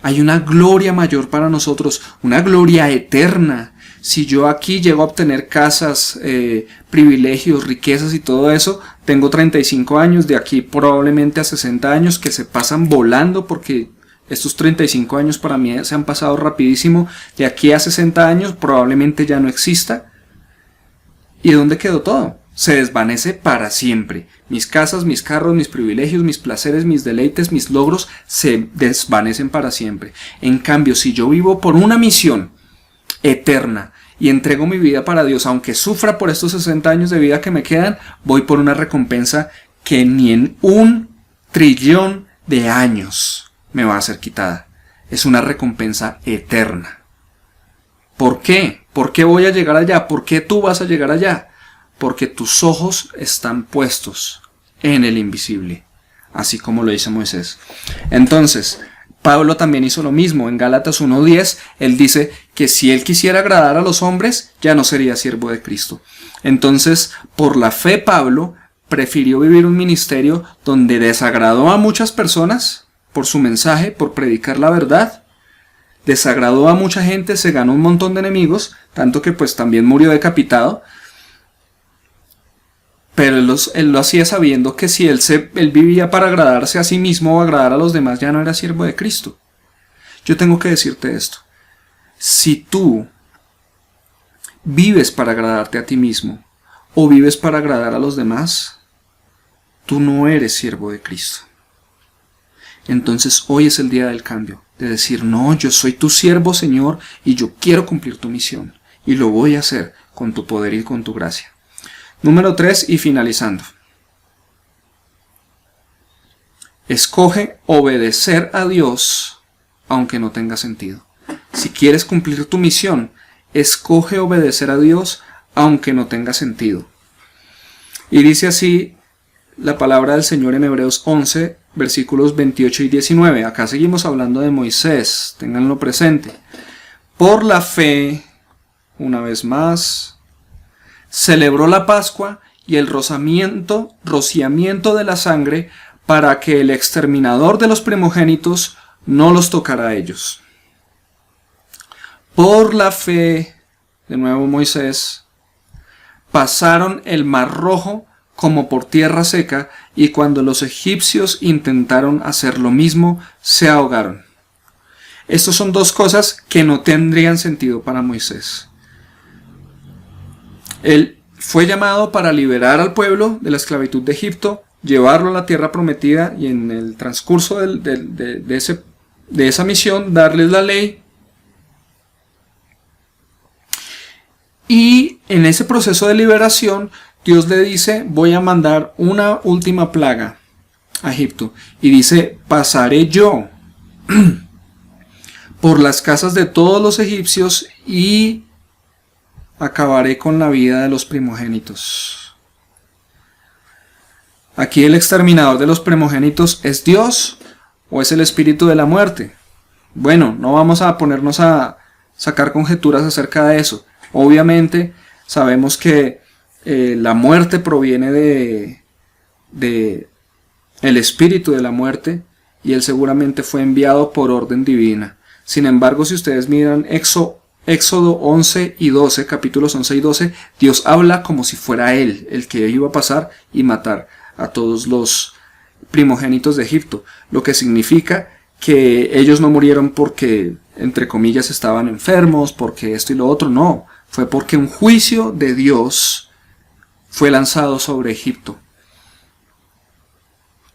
Hay una gloria mayor para nosotros, una gloria eterna. Si yo aquí llego a obtener casas, privilegios, riquezas y todo eso, tengo 35 años, de aquí probablemente a 60 años que se pasan volando, porque estos 35 años para mí se han pasado rapidísimo. De aquí a 60 años probablemente ya no exista. ¿Y dónde quedó todo? Se desvanece para siempre. Mis casas, mis carros, mis privilegios, mis placeres, mis deleites, mis logros se desvanecen para siempre. En cambio, si yo vivo por una misión eterna y entrego mi vida para Dios, aunque sufra por estos 60 años de vida que me quedan, voy por una recompensa que ni en 1 trillón de años me va a ser quitada. Es una recompensa eterna. ¿Por qué? ¿Por qué voy a llegar allá? ¿Por qué tú vas a llegar allá? Porque tus ojos están puestos en el invisible, así como lo dice Moisés. Entonces, Pablo también hizo lo mismo. En Gálatas 1:10, él dice que si él quisiera agradar a los hombres, ya no sería siervo de Cristo. Entonces, por la fe, Pablo prefirió vivir un ministerio donde desagradó a muchas personas por su mensaje, por predicar la verdad. Desagradó a mucha gente, se ganó un montón de enemigos, tanto que pues también murió decapitado. Pero él lo hacía sabiendo que si él vivía para agradarse a sí mismo o agradar a los demás, ya no era siervo de Cristo. Yo tengo que decirte esto. Si tú vives para agradarte a ti mismo o vives para agradar a los demás, tú no eres siervo de Cristo. Entonces hoy es el día del cambio, de decir, no, yo soy tu siervo, Señor, y yo quiero cumplir tu misión, y lo voy a hacer con tu poder y con tu gracia. Número 3, y finalizando. Escoge obedecer a Dios aunque no tenga sentido. Si quieres cumplir tu misión, escoge obedecer a Dios aunque no tenga sentido. Y dice así la palabra del Señor en Hebreos 11, versículos 28 y 19. Acá seguimos hablando de Moisés, ténganlo presente. Por la fe, una vez más, celebró la Pascua y el rociamiento de la sangre para que el exterminador de los primogénitos no los tocara a ellos. Por la fe, de nuevo Moisés, pasaron el Mar Rojo como por tierra seca, y cuando los egipcios intentaron hacer lo mismo, se ahogaron. Estas son dos cosas que no tendrían sentido para Moisés. Él fue llamado para liberar al pueblo de la esclavitud de Egipto, llevarlo a la tierra prometida, y en el transcurso de esa misión darles la ley. Y en ese proceso de liberación, Dios le dice: voy a mandar una última plaga a Egipto. Y dice: pasaré yo por las casas de todos los egipcios y acabaré con la vida de los primogénitos. Aquí el exterminador de los primogénitos, ¿es Dios o es el espíritu de la muerte? Bueno, no vamos a ponernos a sacar conjeturas acerca de eso. Obviamente sabemos que la muerte proviene de el espíritu de la muerte, y él seguramente fue enviado por orden divina. Sin embargo, si ustedes miran Éxodo 11 y 12, capítulos 11 y 12, Dios habla como si fuera él el que iba a pasar y matar a todos los primogénitos de Egipto, lo que significa que ellos no murieron porque, entre comillas, estaban enfermos, porque esto y lo otro. No, fue porque un juicio de Dios fue lanzado sobre Egipto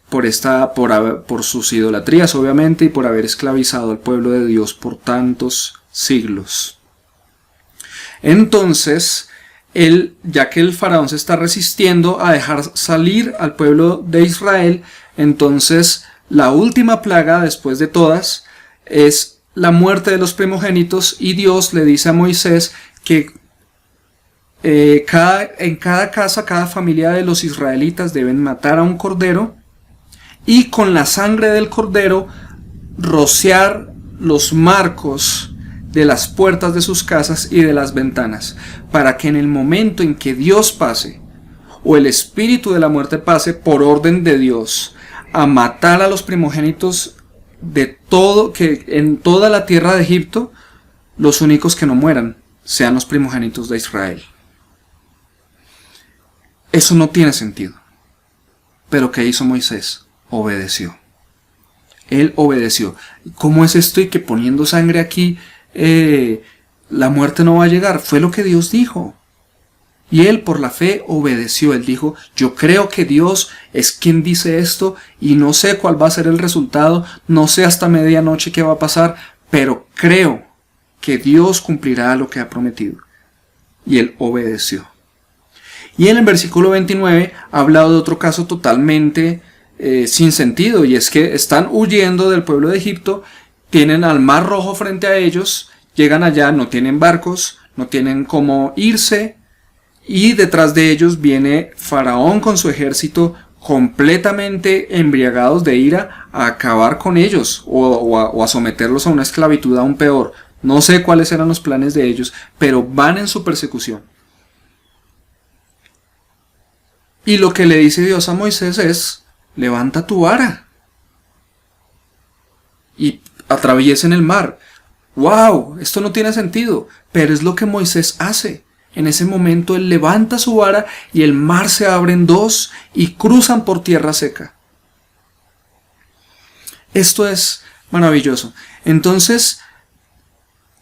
por sus idolatrías, obviamente, y por haber esclavizado al pueblo de Dios por tantos siglos. Entonces, ya que el faraón se está resistiendo a dejar salir al pueblo de Israel, entonces la última plaga, después de todas, es la muerte de los primogénitos, y Dios le dice a Moisés que en cada casa, cada familia de los israelitas deben matar a un cordero, y con la sangre del cordero rociar los marcos de las puertas de sus casas y de las ventanas, para que en el momento en que Dios pase, o el espíritu de la muerte pase por orden de Dios, a matar a los primogénitos que en toda la tierra de Egipto, los únicos que no mueran sean los primogénitos de Israel. Eso no tiene sentido. Pero ¿qué hizo Moisés? Obedeció. Él obedeció. ¿Cómo es esto y que poniendo sangre aquí la muerte no va a llegar? Fue lo que Dios dijo. Y él por la fe obedeció. Él dijo: yo creo que Dios es quien dice esto, y no sé cuál va a ser el resultado, no sé hasta medianoche qué va a pasar, pero creo que Dios cumplirá lo que ha prometido. Y él obedeció. Y en el versículo 29 ha hablado de otro caso totalmente sin sentido, y es que están huyendo del pueblo de Egipto, tienen al Mar Rojo frente a ellos, llegan allá, no tienen barcos, no tienen cómo irse, y detrás de ellos viene Faraón con su ejército completamente embriagados de ira a acabar con ellos o a someterlos a una esclavitud aún peor. No sé cuáles eran los planes de ellos, pero van en su persecución. Y lo que le dice Dios a Moisés es: levanta tu vara y atraviesen el mar. ¡Wow! Esto no tiene sentido, pero es lo que Moisés hace. En ese momento él levanta su vara y el mar se abre en dos y cruzan por tierra seca. Esto es maravilloso. Entonces,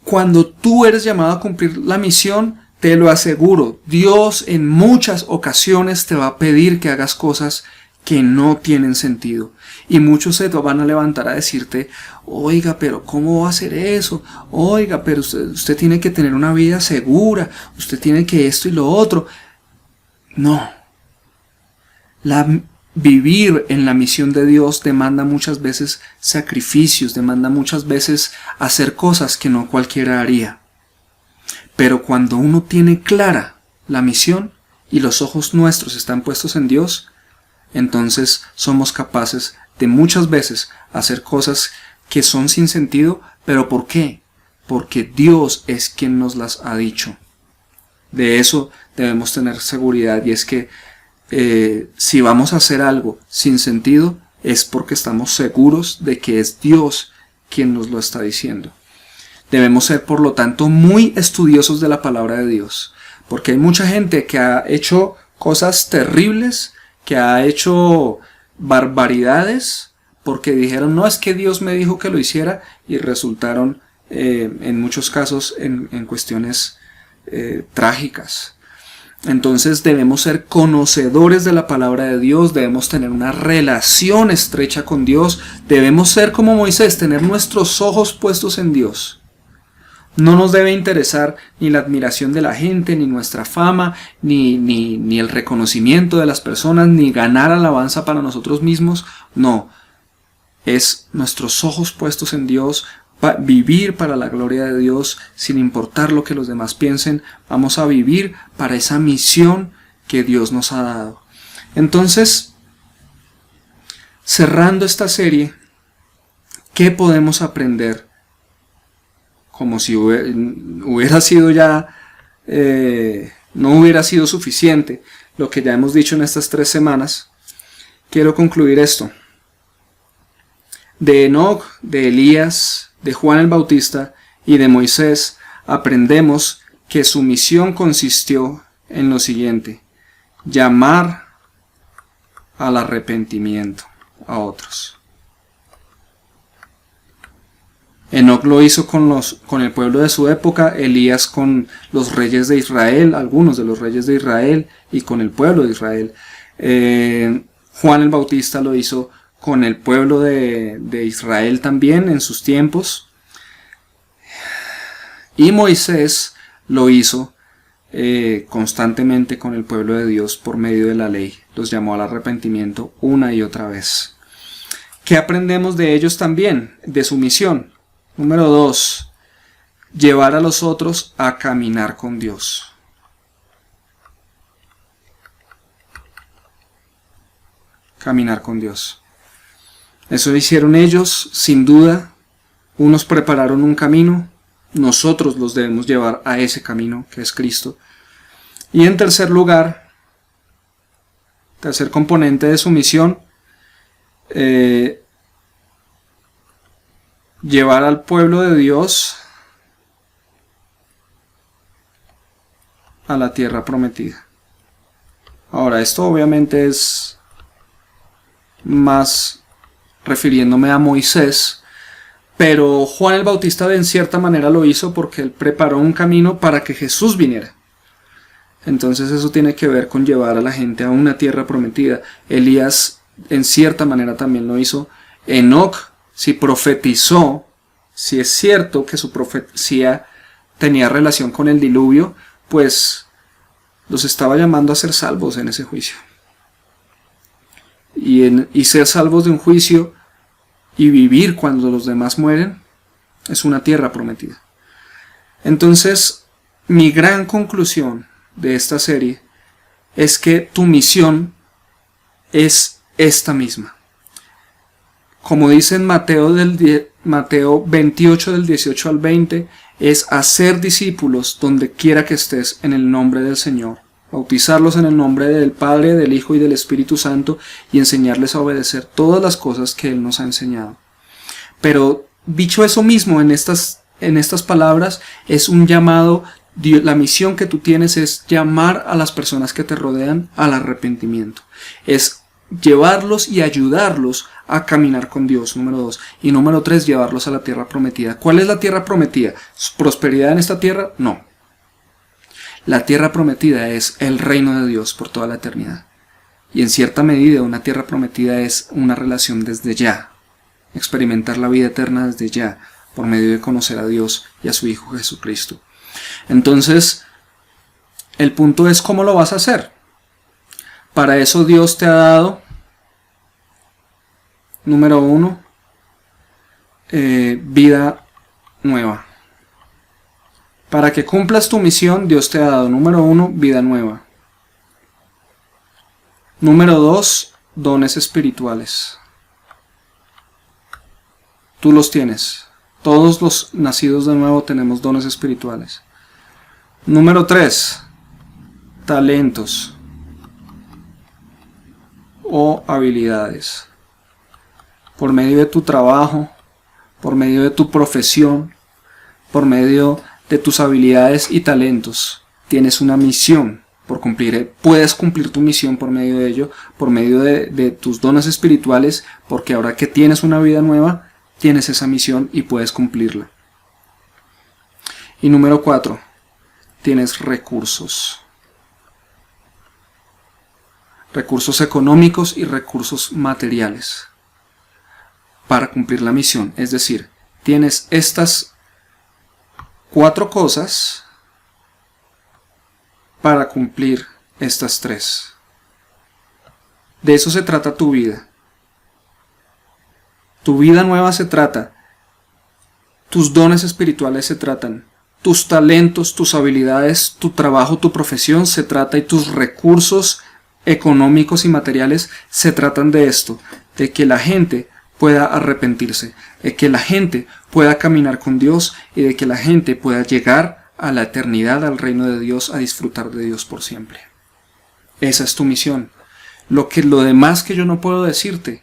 cuando tú eres llamado a cumplir la misión, te lo aseguro, Dios en muchas ocasiones te va a pedir que hagas cosas que no tienen sentido. Y muchos se van a levantar a decirte: oiga, pero ¿cómo va a hacer eso? Oiga, pero usted tiene que tener una vida segura, usted tiene que esto y lo otro. No. Vivir en la misión de Dios demanda muchas veces sacrificios, demanda muchas veces hacer cosas que no cualquiera haría. Pero cuando uno tiene clara la misión y los ojos nuestros están puestos en Dios, entonces somos capaces de muchas veces hacer cosas que son sin sentido. ¿Pero por qué? Porque Dios es quien nos las ha dicho. De eso debemos tener seguridad, y es que si vamos a hacer algo sin sentido, es porque estamos seguros de que es Dios quien nos lo está diciendo. Debemos ser, por lo tanto, muy estudiosos de la palabra de Dios, porque hay mucha gente que ha hecho cosas terribles, que ha hecho barbaridades, porque dijeron, no, es que Dios me dijo que lo hiciera, y resultaron en muchos casos en cuestiones trágicas. Entonces debemos ser conocedores de la palabra de Dios, debemos tener una relación estrecha con Dios, debemos ser como Moisés, tener nuestros ojos puestos en Dios. No nos debe interesar ni la admiración de la gente, ni nuestra fama, ni el reconocimiento de las personas, ni ganar alabanza para nosotros mismos. No, es nuestros ojos puestos en Dios, vivir para la gloria de Dios sin importar lo que los demás piensen. Vamos a vivir para esa misión que Dios nos ha dado. Entonces, cerrando esta serie, ¿qué podemos aprender? Como si hubiera sido ya, no hubiera sido suficiente lo que ya hemos dicho en estas 3 semanas. Quiero concluir esto. De Enoc, de Elías, de Juan el Bautista y de Moisés aprendemos que su misión consistió en lo siguiente: llamar al arrepentimiento a otros. Enoc lo hizo con el pueblo de su época, Elías con los reyes de Israel, algunos de los reyes de Israel, y con el pueblo de Israel. Juan el Bautista lo hizo con el pueblo de Israel también en sus tiempos. Y Moisés lo hizo constantemente con el pueblo de Dios por medio de la ley. Los llamó al arrepentimiento una y otra vez. ¿Qué aprendemos de ellos también? De su misión. Número 2. Llevar a los otros a caminar con Dios. Caminar con Dios. Eso hicieron ellos, sin duda. Unos prepararon un camino, nosotros los debemos llevar a ese camino que es Cristo. Y en tercer lugar, tercer componente de su misión, llevar al pueblo de Dios a la tierra prometida. Ahora, esto obviamente es más refiriéndome a Moisés, pero Juan el Bautista en cierta manera lo hizo porque él preparó un camino para que Jesús viniera. Entonces eso tiene que ver con llevar a la gente a una tierra prometida. Elías en cierta manera también lo hizo. Enoc, si profetizó, si es cierto que su profecía tenía relación con el diluvio, pues los estaba llamando a ser salvos en ese juicio. Y ser salvos de un juicio y vivir cuando los demás mueren es una tierra prometida. Entonces, mi gran conclusión de esta serie es que tu misión es esta misma. Como dice en Mateo 28 del 18 al 20, es hacer discípulos donde quiera que estés en el nombre del Señor, bautizarlos en el nombre del Padre, del Hijo y del Espíritu Santo, y enseñarles a obedecer todas las cosas que Él nos ha enseñado. Pero dicho eso mismo en estas palabras, es un llamado. La misión que tú tienes es llamar a las personas que te rodean al arrepentimiento. Es llevarlos y ayudarlos a caminar con Dios, número 2. Y número 3, llevarlos a la tierra prometida. ¿Cuál es la tierra prometida? ¿Prosperidad en esta tierra? No. La tierra prometida es el reino de Dios por toda la eternidad. Y en cierta medida una tierra prometida es una relación desde ya. Experimentar la vida eterna desde ya, por medio de conocer a Dios y a su Hijo Jesucristo. Entonces, el punto es cómo lo vas a hacer. Para eso Dios te ha dado, número 1, vida nueva. Para que cumplas tu misión, Dios te ha dado, número 1, vida nueva. Número 2, dones espirituales. Tú los tienes. Todos los nacidos de nuevo tenemos dones espirituales. Número 3, talentos o habilidades. Por medio de tu trabajo, por medio de tu profesión, por medio de tus habilidades y talentos, tienes una misión por cumplir. Puedes cumplir tu misión por medio de ello, por medio de tus dones espirituales, porque ahora que tienes una vida nueva, tienes esa misión y puedes cumplirla. Y número 4, tienes recursos. Recursos económicos y recursos materiales para cumplir la misión. Es decir, tienes estas 4 cosas para cumplir estas 3. De eso se trata tu vida. Tu vida nueva se trata. Tus dones espirituales se tratan. Tus talentos, tus habilidades, tu trabajo, tu profesión se trata, y tus recursos económicos y materiales se tratan de esto, de que la gente pueda arrepentirse, de que la gente pueda caminar con Dios y de que la gente pueda llegar a la eternidad, al reino de Dios, a disfrutar de Dios por siempre. Esa es tu misión. Lo demás que yo no puedo decirte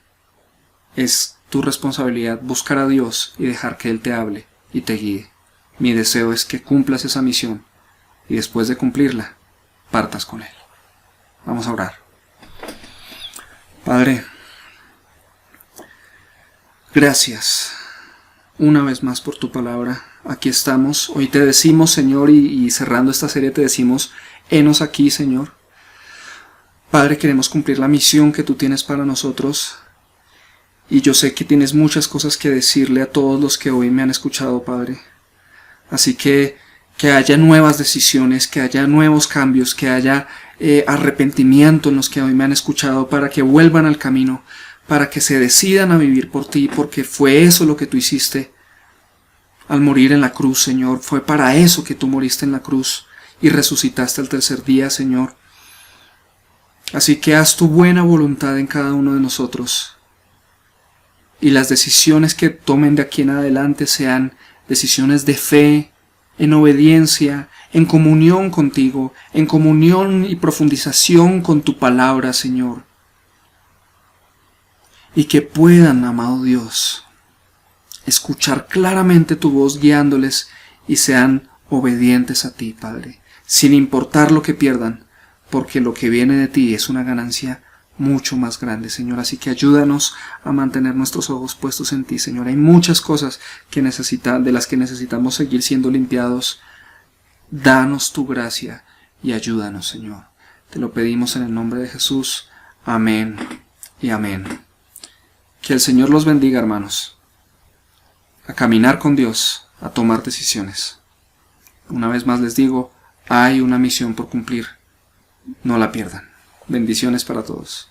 es tu responsabilidad, buscar a Dios y dejar que Él te hable y te guíe. Mi deseo es que cumplas esa misión y después de cumplirla, partas con Él. Vamos a orar. Padre, gracias una vez más por tu palabra. Aquí estamos. Hoy te decimos, Señor, y cerrando esta serie te decimos, henos aquí, Señor. Padre, queremos cumplir la misión que tú tienes para nosotros. Y yo sé que tienes muchas cosas que decirle a todos los que hoy me han escuchado, Padre. Así que haya nuevas decisiones, que haya nuevos cambios, que haya arrepentimiento en los que hoy me han escuchado, para que vuelvan al camino, para que se decidan a vivir por ti, porque fue eso lo que tú hiciste al morir en la cruz, Señor. Fue para eso que tú moriste en la cruz y resucitaste al tercer día, Señor. Así que haz tu buena voluntad en cada uno de nosotros, y las decisiones que tomen de aquí en adelante sean decisiones de fe, en obediencia, en comunión contigo, en comunión y profundización con tu palabra, Señor. Y que puedan, amado Dios, escuchar claramente tu voz guiándoles y sean obedientes a ti, Padre, sin importar lo que pierdan, porque lo que viene de ti es una ganancia mucho más grande, Señor. Así que ayúdanos a mantener nuestros ojos puestos en ti, Señor. Hay muchas cosas de las que necesitamos seguir siendo limpiados. Danos tu gracia y ayúdanos, Señor. Te lo pedimos en el nombre de Jesús. Amén y amén. Que el Señor los bendiga, hermanos, a caminar con Dios, a tomar decisiones. Una vez más les digo, hay una misión por cumplir. No la pierdan. Bendiciones para todos.